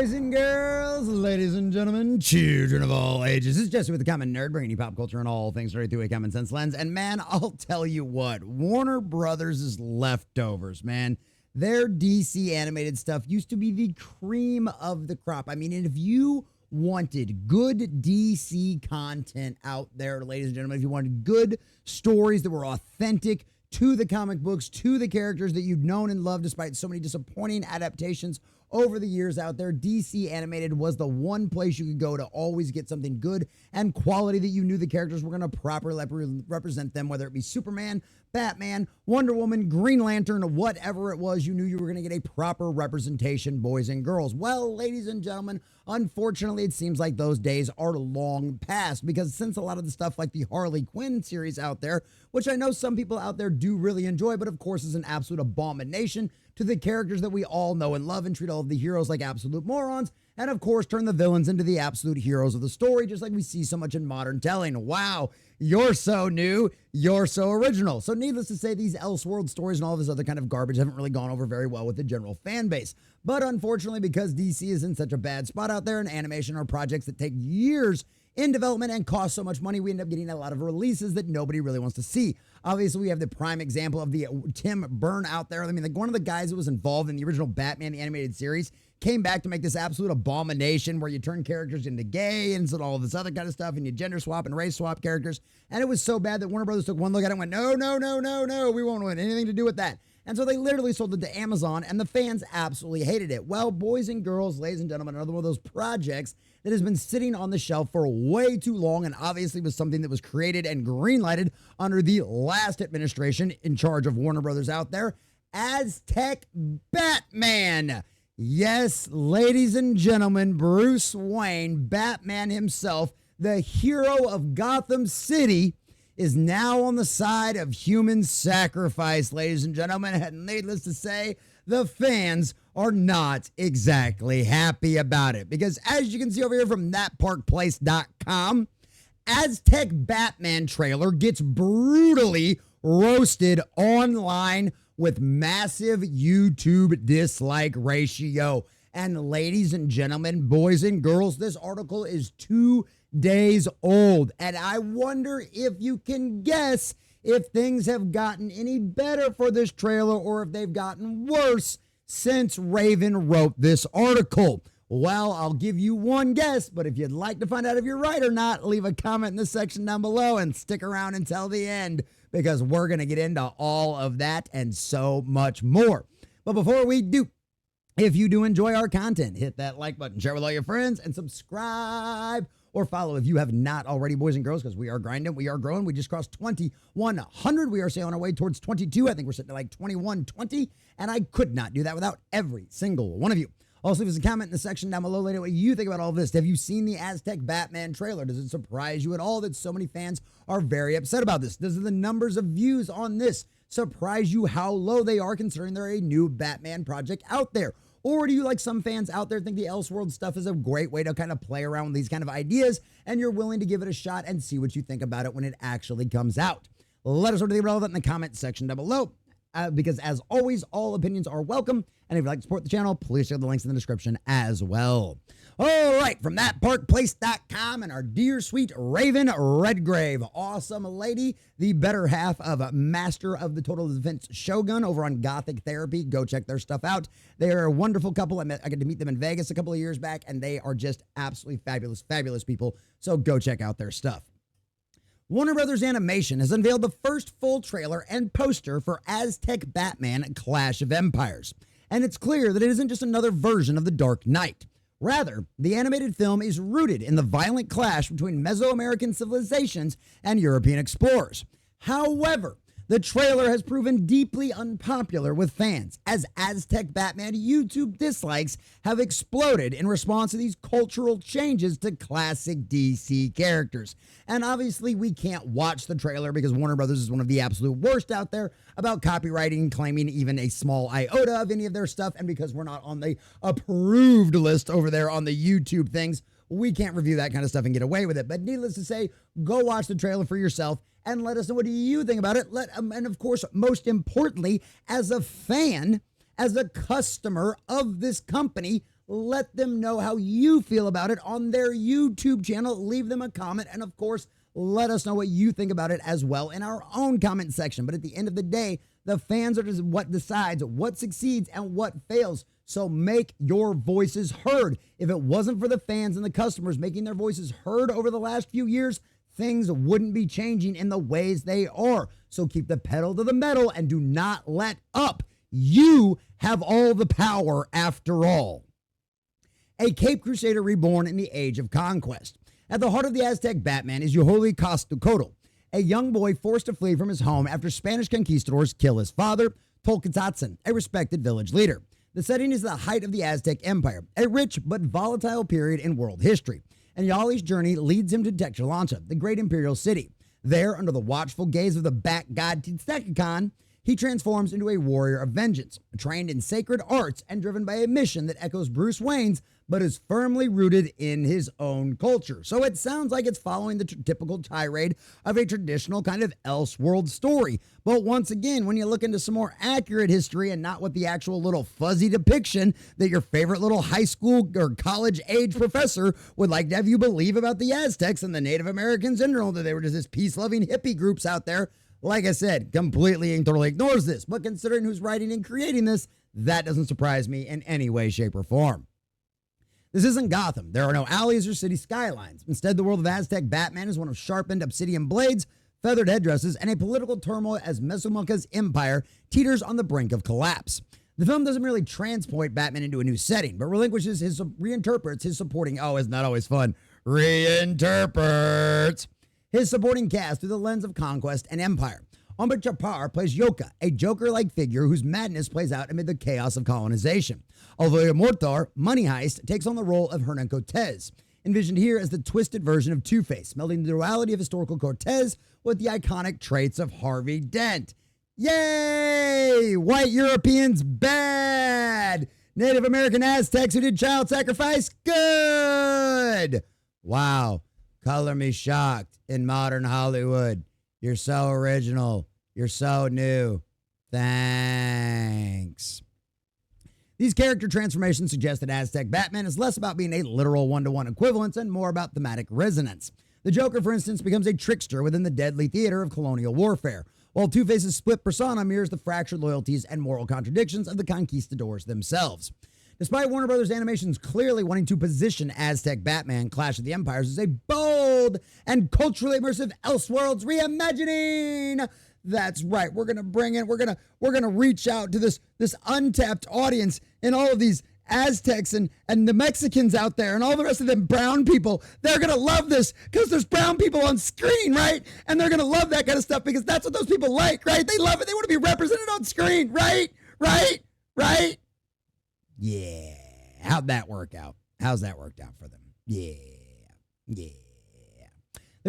boys and girls, ladies and gentlemen, children of all ages. This is Jesse with the Common Nerd, bringing you pop culture and all things straight through a common sense lens. And man, I'll tell you what, Warner Brothers' leftovers, man. Their DC animated stuff used to be the cream of the crop. I mean, and if you wanted good DC content out there, ladies and gentlemen, if you wanted good stories that were authentic to the comic books, to the characters that you've known and loved despite so many disappointing adaptations over the years out there, DC Animated was the one place you could go to always get something good and quality that you knew the characters were going to properly represent them, whether it be Superman, Batman, Wonder Woman, Green Lantern, whatever it was, you knew you were going to get a proper representation, boys and girls. Well, ladies and gentlemen, unfortunately, it seems like those days are long past, because since a lot of the stuff like the Harley Quinn series out there, which I know some people out there do really enjoy, but of course is an absolute abomination to the characters that we all know and love and treat all of the heroes like absolute morons, and of course turn the villains into the absolute heroes of the story, just like we see so much in modern telling. Wow, you're so new, you're so original. So needless to say, these Elseworld stories and all this other kind of garbage haven't really gone over very well with the general fan base. But unfortunately, because DC is in such a bad spot out there, and animation are projects that take years in development and cost so much money, we end up getting a lot of releases that nobody really wants to see. Obviously, we have the prime example of the Tim Burton out there. I mean, like one of the guys that was involved in the original Batman the animated series came back to make this absolute abomination where you turn characters into gay and all this other kind of stuff, and you gender swap and race swap characters. And it was so bad that Warner Brothers took one look at it and went, no, no, no, no, no, we won't want anything to do with that. And so they literally sold it to Amazon, and the fans absolutely hated it. Well, boys and girls, ladies and gentlemen, another one of those projects that has been sitting on the shelf for way too long, and obviously was something that was created and greenlighted under the last administration in charge of Warner Brothers out there, Aztec Batman. Yes, ladies and gentlemen, Bruce Wayne, Batman himself, the hero of Gotham City, is now on the side of human sacrifice, ladies and gentlemen, and needless to say, the fans are not exactly happy about it, because as you can see over here from thatparkplace.com, Aztec Batman trailer gets brutally roasted online with massive YouTube dislike ratio. And ladies and gentlemen, boys and girls, this article is 2 days old, and I wonder if you can guess if things have gotten any better for this trailer or if they've gotten worse since Raven wrote this article. Well, I'll give you one guess, but if you'd like to find out if you're right or not, leave a comment in the section down below and stick around until the end, because we're going to get into all of that and so much more. But before we do, if you do enjoy our content, hit that like button, share with all your friends, and subscribe or follow if you have not already, boys and girls, because we are grinding, we are growing. We just crossed 2,100. We are sailing our way towards 22. I think we're sitting at like 2120, and I could not do that without every single one of you. Also, leave us a comment in the section down below later what you think about all this. Have you seen the Aztec Batman trailer? Does it surprise you at all that so many fans are very upset about this? Does the numbers of views on this surprise you how low they are, considering they're a new Batman project out there? Or do you, like some fans out there, think the Elseworld stuff is a great way to kind of play around with these kind of ideas, and you're willing to give it a shot and see what you think about it when it actually comes out? Let us know what you think about that in the comment section down below. Because as always, all opinions are welcome. And if you'd like to support the channel, please check the links in the description as well. All right, from thatparkplace.com and our dear sweet Raven Redgrave, awesome lady, the better half of Master of the Total Defense Shogun over on Gothic Therapy. Go check their stuff out. They are a wonderful couple. I got to meet them in Vegas a couple of years back, and they are just absolutely fabulous, fabulous people. So go check out their stuff. Warner Brothers Animation has unveiled the first full trailer and poster for Aztec Batman Clash of Empires. And it's clear that it isn't just another version of The Dark Knight. Rather, the animated film is rooted in the violent clash between Mesoamerican civilizations and European explorers. However, the trailer has proven deeply unpopular with fans, as Aztec Batman YouTube dislikes have exploded in response to these cultural changes to classic DC characters. And obviously, we can't watch the trailer because Warner Brothers is one of the absolute worst out there about copywriting, claiming even a small iota of any of their stuff, and because we're not on the approved list over there on the YouTube things, we can't review that kind of stuff and get away with it. But needless to say, go watch the trailer for yourself and let us know what do you think about it. And of course, most importantly, as a fan, as a customer of this company, let them know how you feel about it on their YouTube channel. Leave them a comment, and of course, let us know what you think about it as well in our own comment section. But at the end of the day, the fans are just what decides what succeeds and what fails. So make your voices heard. If it wasn't for the fans and the customers making their voices heard over the last few years, things wouldn't be changing in the ways they are. So keep the pedal to the metal and do not let up. You have all the power after all. A Cape Crusader reborn in the age of conquest. At the heart of the Aztec Batman is Yoholi Costocotl, a young boy forced to flee from his home after Spanish conquistadors kill his father, Tolkatzin, a respected village leader. The setting is the height of the Aztec Empire, a rich but volatile period in world history, and Yoholi's journey leads him to Textlancha, the great imperial city. There, under the watchful gaze of the bat god Tiztecacan, he transforms into a warrior of vengeance, trained in sacred arts and driven by a mission that echoes Bruce Wayne's, but is firmly rooted in his own culture. So it sounds like it's following the typical tirade of a traditional kind of Elseworld story. But once again, when you look into some more accurate history and not with the actual little fuzzy depiction that your favorite little high school or college age professor would like to have you believe about the Aztecs and the Native Americans in general, that they were just this peace-loving hippie groups out there, like I said, completely and totally ignores this. But considering who's writing and creating this, that doesn't surprise me in any way, shape, or form. This isn't Gotham. There are no alleys or city skylines. Instead, the world of Aztec Batman is one of sharpened obsidian blades, feathered headdresses, and a political turmoil as Mesoamerica's empire teeters on the brink of collapse. The film doesn't merely transport Batman into a new setting, but reinterprets his supporting, it's not always fun, reinterprets his supporting cast through the lens of conquest and empire. Omar Chaparro plays Yoka, a Joker-like figure whose madness plays out amid the chaos of colonization. Alvaro Mortar, Money Heist, takes on the role of Hernan Cortez, envisioned here as the twisted version of Two-Face, melding the duality of historical Cortez with the iconic traits of Harvey Dent. Yay! White Europeans, bad! Native American Aztecs who did child sacrifice, good! Wow. Color me shocked in modern Hollywood. You're so original. You're so new. Thanks. These character transformations suggest that Aztec Batman is less about being a literal one-to-one equivalence and more about thematic resonance. The Joker, for instance, becomes a trickster within the deadly theater of colonial warfare, while Two-Face's split persona mirrors the fractured loyalties and moral contradictions of the conquistadors themselves. Despite Warner Brothers Animation's clearly wanting to position Aztec Batman Clash of the Empires as a bold and culturally immersive Elseworlds reimagining, that's right. We're gonna reach out to this untapped audience and all of these Aztecs and the Mexicans out there and all the rest of them brown people. They're gonna love this because there's brown people on screen, right? And they're gonna love that kind of stuff because that's what those people like, right? They love it. They want to be represented on screen, right? Right? Yeah. How'd that work out? How's that worked out for them? Yeah. The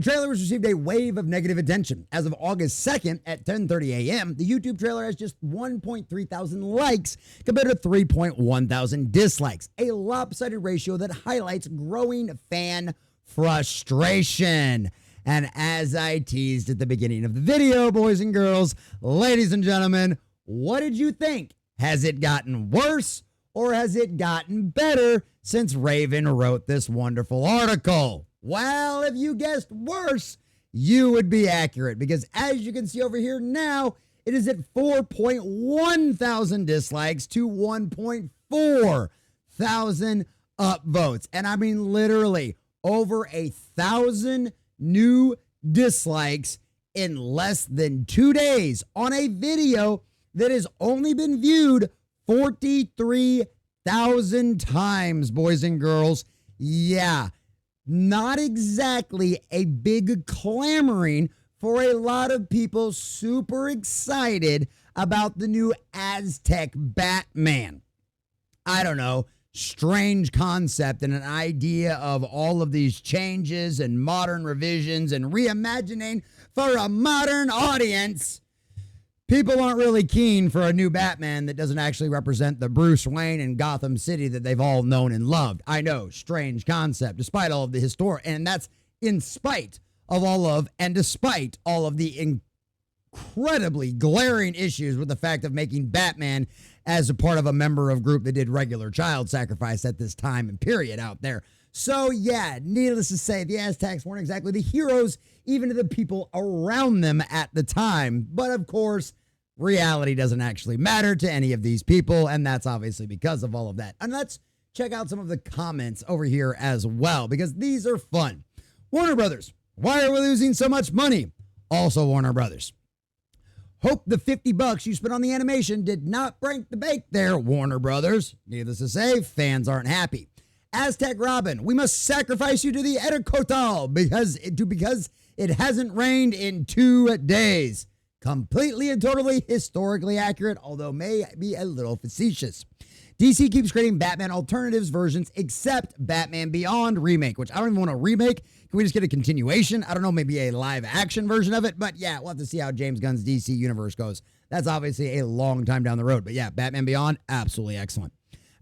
trailer has received a wave of negative attention. As of August 2nd at 10:30 a.m., the YouTube trailer has just 1.3 thousand likes compared to 3.1 thousand dislikes, a lopsided ratio that highlights growing fan frustration. And as I teased at the beginning of the video, boys and girls, ladies and gentlemen, what did you think? Has it gotten worse? Or has it gotten better since Raven wrote this wonderful article? Well, if you guessed worse, you would be accurate because as you can see over here now, it is at 4.1 thousand dislikes to 1.4 thousand upvotes. And I mean literally over 1,000 new dislikes in less than 2 days on a video that has only been viewed 43,000 times, boys and girls. Yeah, not exactly a big clamoring for a lot of people super excited about the new Aztec Batman. I don't know, strange concept and an idea of all of these changes and modern revisions and reimagining for a modern audience. People aren't really keen for a new Batman that doesn't actually represent the Bruce Wayne and Gotham City that they've all known and loved. I know, strange concept, despite all of the and that's in spite of all of and despite all of the incredibly glaring issues with the fact of making Batman as a part of a member of group that did regular child sacrifice at this time and period out there. So yeah, needless to say, the Aztecs weren't exactly the heroes, even to the people around them at the time. But of course, reality doesn't actually matter to any of these people, and that's obviously because of all of that. And let's check out some of the comments over here as well, because these are fun. Warner Brothers, why are we losing so much money? Also Warner Brothers. Hope the $50 you spent on the animation did not break the bank there, Warner Brothers. Needless to say, fans aren't happy. Aztec Robin, we must sacrifice you to the Edicotal because it hasn't rained in 2 days. Completely and totally historically accurate, although may be a little facetious. DC keeps creating Batman alternatives versions except Batman Beyond remake, which I don't even want a remake. Can we just get a continuation? I don't know, maybe a live action version of it. But yeah, we'll have to see how James Gunn's DC universe goes. That's obviously a long time down the road. But yeah, Batman Beyond, absolutely excellent.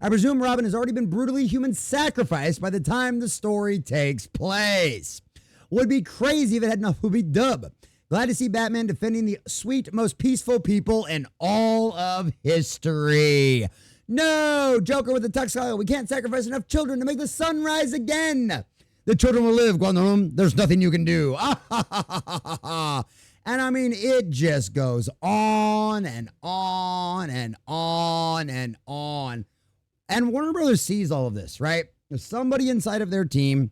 I presume Robin has already been brutally human sacrificed by the time the story takes place. Would be crazy if it had enough to be dub. Glad to see Batman defending the sweet, most peaceful people in all of history. No, Joker with the tuxedo. We can't sacrifice enough children to make the sun rise again. The children will live, Guantanamo. There's nothing you can do. And I mean, it just goes on and on and on and on. And Warner Brothers sees all of this, right? Somebody inside of their team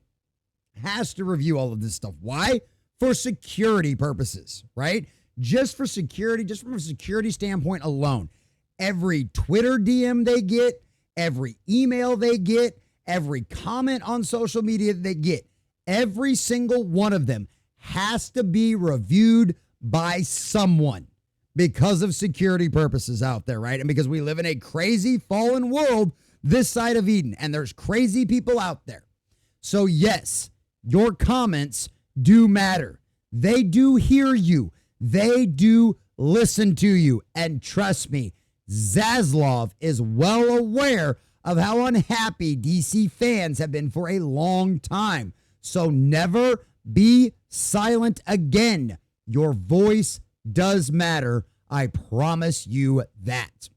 has to review all of this stuff. Why? For security purposes, right? Just for security, just from a security standpoint alone. Every Twitter DM they get, every email they get, every comment on social media they get, every single one of them has to be reviewed by someone because of security purposes out there, right? And because we live in a crazy fallen world this side of Eden, and there's crazy people out there. So yes, your comments do matter. They do hear you. They do listen to you. And trust me, Zaslav is well aware of how unhappy DC fans have been for a long time. So never be silent again. Your voice does matter. I promise you that.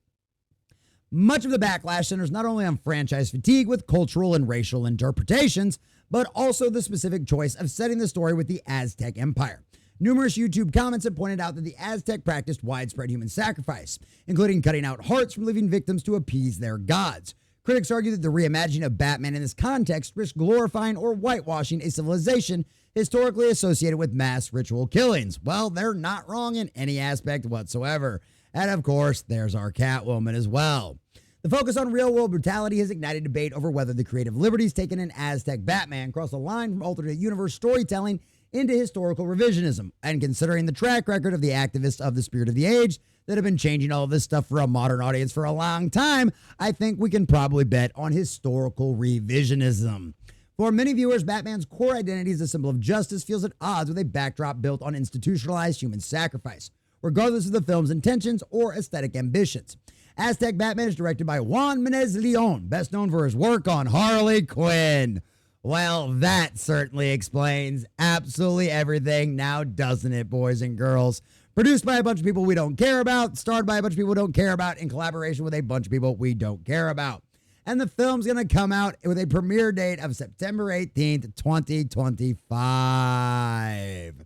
Much of the backlash centers not only on franchise fatigue with cultural and racial interpretations, but also the specific choice of setting the story with the Aztec Empire. Numerous YouTube comments have pointed out that the Aztec practiced widespread human sacrifice, including cutting out hearts from living victims to appease their gods. Critics argue that the reimagining of Batman in this context risks glorifying or whitewashing a civilization historically associated with mass ritual killings. Well, they're not wrong in any aspect whatsoever. And of course, there's our Catwoman as well. The focus on real-world brutality has ignited debate over whether the creative liberties taken in Aztec Batman cross a line from alternate universe storytelling into historical revisionism. And considering the track record of the activists of the spirit of the age that have been changing all of this stuff for a modern audience for a long time, I think we can probably bet on historical revisionism. For many viewers, Batman's core identity as a symbol of justice feels at odds with a backdrop built on institutionalized human sacrifice, regardless of the film's intentions or aesthetic ambitions. Aztec Batman is directed by Juan Menez Leon, best known for his work on Harley Quinn. Well, that certainly explains absolutely everything now, doesn't it, boys and girls? Produced by a bunch of people we don't care about, starred by a bunch of people we don't care about, in collaboration with a bunch of people we don't care about. And the film's going to come out with a premiere date of September 18th, 2025.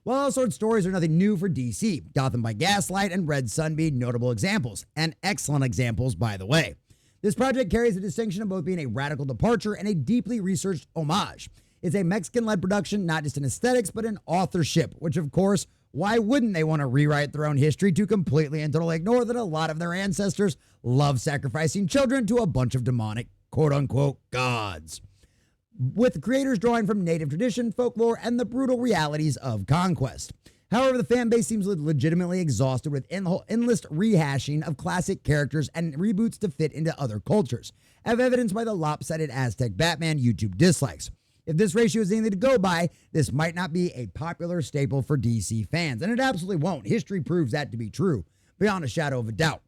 Well, all sorts of stories are nothing new for DC. Gotham by Gaslight and Red Sun being notable examples, and excellent examples, by the way. This project carries the distinction of both being a radical departure and a deeply researched homage. It's a Mexican-led production, not just in aesthetics, but in authorship, which, of course, why wouldn't they want to rewrite their own history to completely and totally ignore that a lot of their ancestors love sacrificing children to a bunch of demonic, quote-unquote, gods, with the creators drawing from native tradition, folklore, and the brutal realities of conquest. However, the fan base seems legitimately exhausted with endless rehashing of classic characters and reboots to fit into other cultures, as evidenced by the lopsided Aztec Batman YouTube dislikes. If this ratio is anything to go by, this might not be a popular staple for DC fans, and it absolutely won't. History proves that to be true, beyond a shadow of a doubt.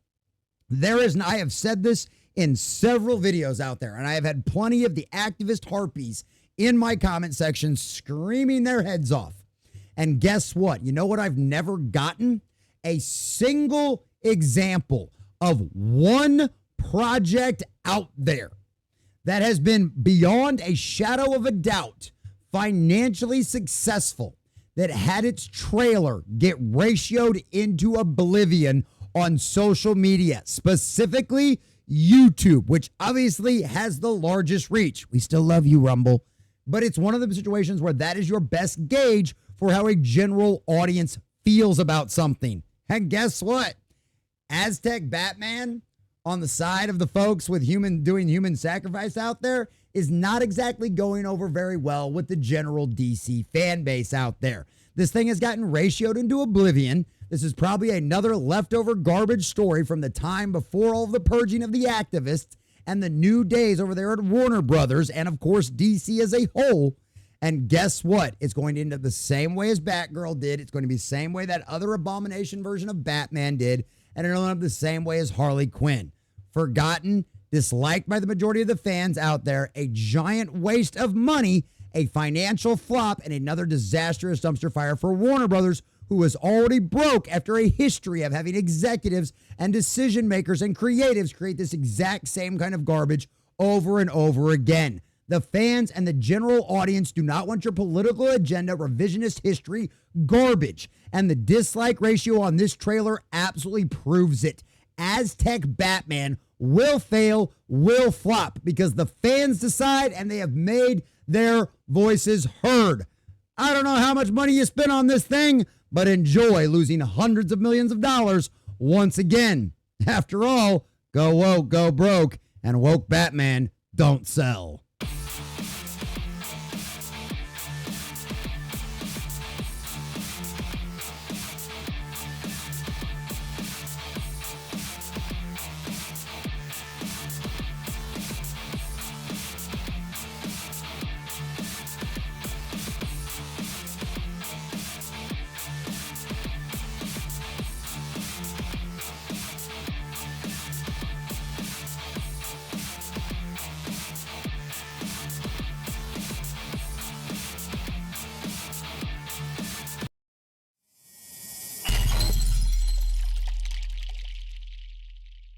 I have said this in several videos out there, and I have had plenty of the activist harpies in my comment section screaming their heads off. And guess what? You know what I've never gotten? a single example of one project out there that has been beyond a shadow of a doubt financially successful, that had its trailer get ratioed into oblivion on social media, specifically YouTube, which obviously has the largest reach. We still love you, Rumble, but it's one of the situations where that is your best gauge for how a general audience feels about something. And guess what? Aztec Batman, on the side of the folks with doing human sacrifice out there, is not exactly going over very well with the general DC fan base out there. This thing has gotten ratioed into oblivion. This is probably another leftover garbage story from the time before all of the purging of the activists and the new days over there at Warner Brothers and, of course, DC as a whole. And guess what? It's going to end up the same way as Batgirl did. It's going to be the same way that other abomination version of Batman did. And it'll end up the same way as Harley Quinn. Forgotten, disliked by the majority of the fans out there, a giant waste of money, a financial flop, and another disastrous dumpster fire for Warner Brothers, who was already broke after a history of having executives and decision makers and creatives create this exact same kind of garbage over and over again. The fans and the general audience do not want your political agenda, revisionist history garbage. And the dislike ratio on this trailer absolutely proves it. Aztec Batman will fail, will flop, because the fans decide and they have made their voices heard. I don't know how much money you spent on this thing, but enjoy losing hundreds of millions of dollars once again. After all, go woke, go broke, and woke Batman don't sell.